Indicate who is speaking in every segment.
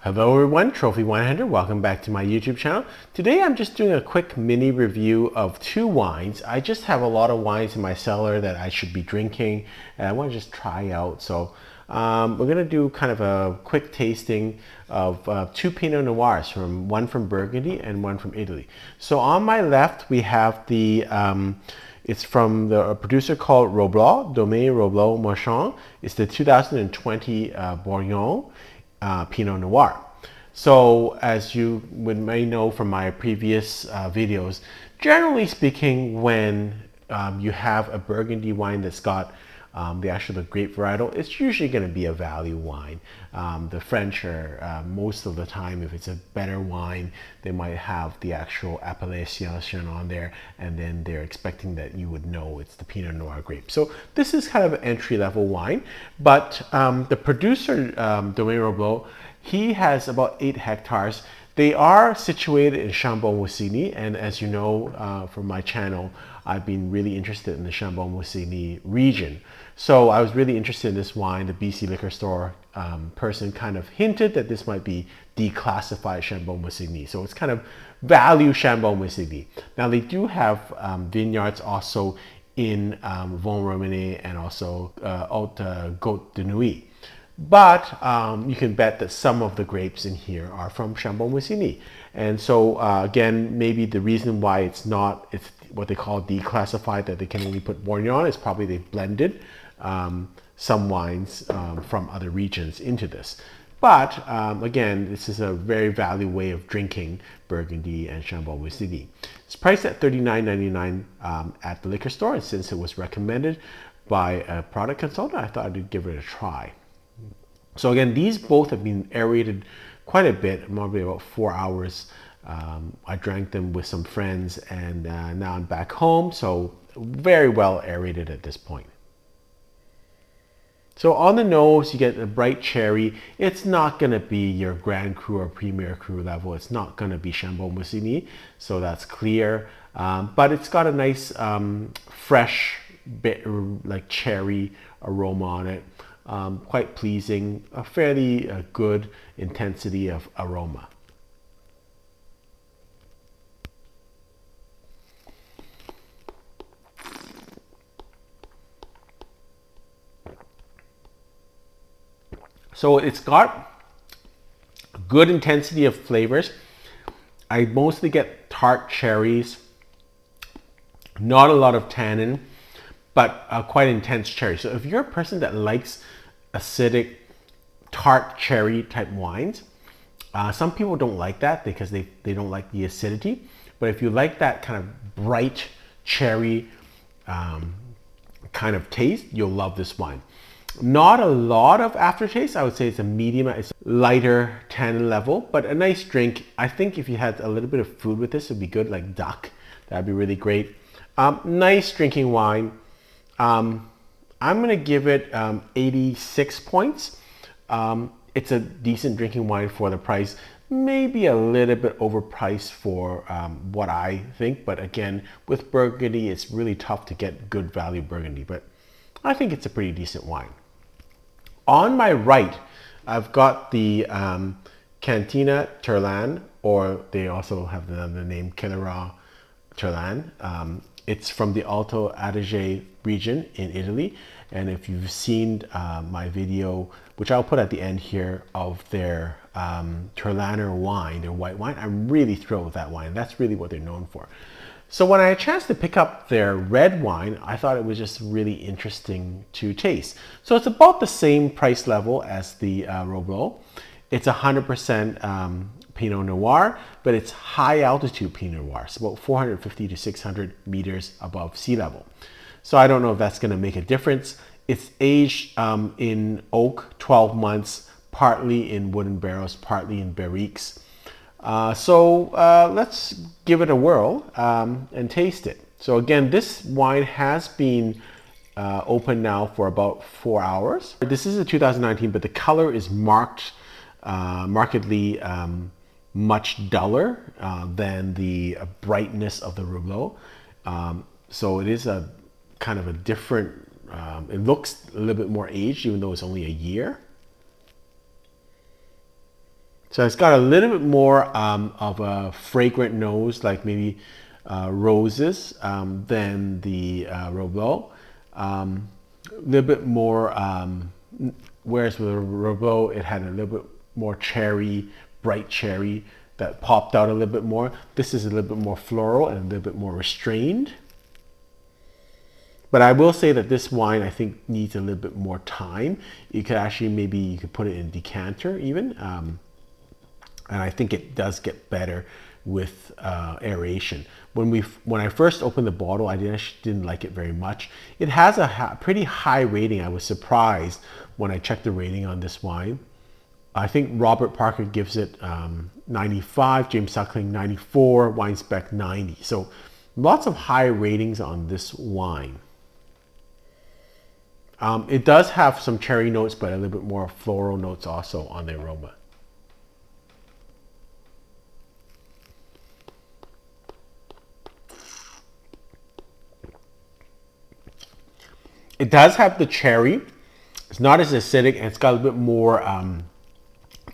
Speaker 1: Hello everyone, Trophy Wine Hunter. Welcome back to my YouTube channel. Today I'm just doing a quick mini review of two wines. I just have a lot of wines in my cellar that I should be drinking and I want to just try out. So we're going to do kind of a quick tasting of two Pinot Noirs, one from Burgundy and one from Italy. So on my left we have the it's from a producer called Roblot, Domaine Roblot Marchard. It's the 2020 Bourgogne Pinot Noir. So as you may know from my previous videos, generally speaking, when you have a Burgundy wine that's got the grape varietal, it's usually going to be a value wine. The French are most of the time, if it's a better wine, they might have the actual appellation on there, and then they're expecting that you would know it's the Pinot Noir grape. So this is kind of an entry-level wine, but the producer, Domaine Roblot, he has about 8 hectares. They are situated in Chambolle Musigny, and as you know from my channel, I've been really interested in the Chambolle Musigny region. So I was really interested in this wine. The B.C Liquor Store person kind of hinted that this might be declassified Chambolle Musigny. So it's kind of value Chambolle Musigny. Now they do have vineyards also in Vosne, Romanee, and also Haute, Cote de Nuit. But you can bet that some of the grapes in here are from Chambolle Musigny. And so again, maybe the reason why it's what they call declassified, that they can only put Bourgogne on, is probably they've blended some wines from other regions into this. But again, this is a very value way of drinking Burgundy and Chambolle Musigny. It's priced at $39.99 at the liquor store, and since it was recommended by a product consultant, I thought I'd give it a try. So again, these both have been aerated quite a bit, probably about 4 hours. I drank them with some friends, and now I'm back home, so very well aerated at this point. So on the nose, you get a bright cherry. It's not going to be your Grand Cru or Premier Cru level. It's not going to be Chambolle Musigny, so that's clear. But it's got a nice fresh, like cherry aroma on it. Quite pleasing, a fairly good intensity of aroma. So it's got good intensity of flavors. I mostly get tart cherries, not a lot of tannin, but quite intense cherry. So if you're a person that likes acidic, tart cherry type wines, some people don't like that because they don't like the acidity. But if you like that kind of bright cherry kind of taste, you'll love this wine. Not a lot of aftertaste. I would say it's a medium, it's lighter tannin level, but a nice drink. I think if you had a little bit of food with this, it'd be good, like duck. That'd be really great. Nice drinking wine. I'm going to give it 86 points. It's a decent drinking wine for the price. Maybe a little bit overpriced for what I think. But again, with Burgundy, it's really tough to get good value Burgundy. But I think it's a pretty decent wine. On my right, I've got the Cantina Terlan, or they also have the name Cantina Terlan. It's from the Alto Adige region in Italy, and if you've seen my video, which I'll put at the end here, of their Terlano wine, their white wine, I'm really thrilled with that wine. That's really what they're known for. So when I had a chance to pick up their red wine, I thought it was just really interesting to taste. So it's about the same price level as the Roblot. It's 100% Pinot Noir, but it's high altitude Pinot Noir. It's about 450 to 600 meters above sea level. So I don't know if that's going to make a difference. It's aged in oak, 12 months, partly in wooden barrels, partly in barriques. So let's give it a whirl and taste it. So again, this wine has been open now for about 4 hours. This is a 2019, but the color is markedly much duller than the brightness of the Roblot. So it is a kind of a different, it looks a little bit more aged, even though it's only a year. So it's got a little bit more of a fragrant nose, like maybe roses, than the Roblot. A little bit more, whereas with the Roblot, it had a little bit more cherry, bright cherry that popped out a little bit more. This is a little bit more floral and a little bit more restrained. But I will say that this wine, I think, needs a little bit more time. You could actually, maybe you could put it in a decanter even. And I think it does get better with aeration. When I first opened the bottle, I actually didn't like it very much. It has a pretty high rating. I was surprised when I checked the rating on this wine. I think Robert Parker gives it 95, James Suckling 94, Wine Spec 90. So lots of high ratings on this wine. It does have some cherry notes, but a little bit more floral notes also on the aroma. It does have the cherry. It's not as acidic, and it's got a little bit more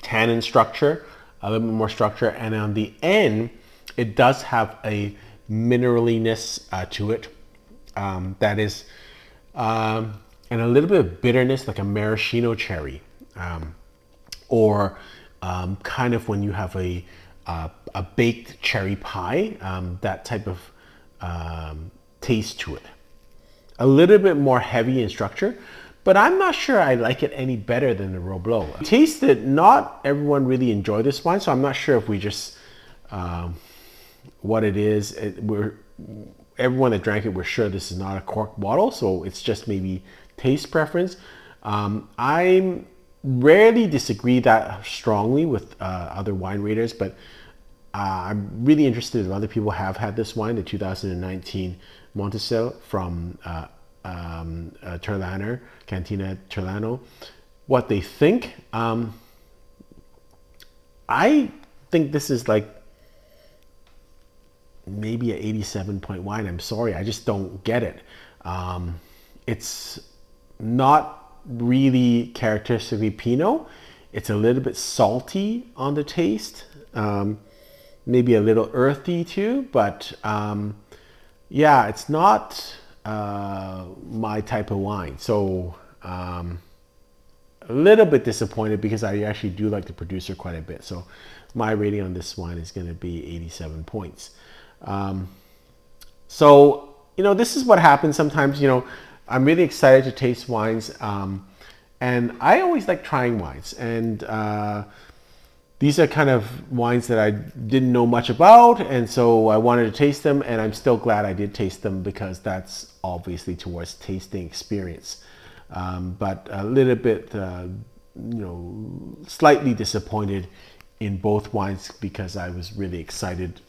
Speaker 1: tannin structure, a little bit more structure. And on the end, it does have a mineraliness to it that is, and a little bit of bitterness, like a maraschino cherry, or kind of when you have a baked cherry pie, that type of taste to it. A little bit more heavy in structure, but I'm not sure I like it any better than the Roblot. Tasted, not everyone really enjoyed this wine, so I'm not sure if we just, what it is. Everyone that drank it, we're sure this is not a cork bottle, so it's just maybe taste preference. I rarely disagree that strongly with other wine raters, but I'm really interested if other people have had this wine, the 2019 Monticol from Terlano, Cantina Terlano, what they think. I think this is like maybe an 87 point wine. I'm sorry, I just don't get it. It's not really characteristically Pinot. It's a little bit salty on the taste, maybe a little earthy too, but yeah, it's not my type of wine. So a little bit disappointed because I actually do like the producer quite a bit. So my rating on this wine is going to be 87 points. So, you know, this is what happens sometimes. You know, I'm really excited to taste wines. And I always like trying wines. And these are kind of wines that I didn't know much about, and so I wanted to taste them, and I'm still glad I did taste them because that's obviously towards tasting experience. But a little bit, you know, slightly disappointed in both wines because I was really excited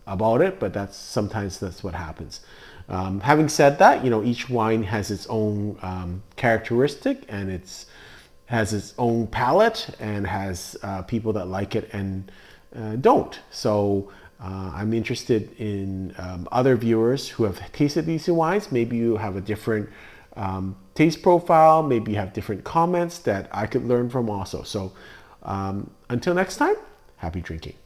Speaker 1: about it, but sometimes that's what happens. Having said that, you know, each wine has its own characteristic, and has its own palate, and has people that like it and don't. So I'm interested in other viewers who have tasted these wines. Maybe you have a different taste profile. Maybe you have different comments that I could learn from also. So until next time, happy drinking.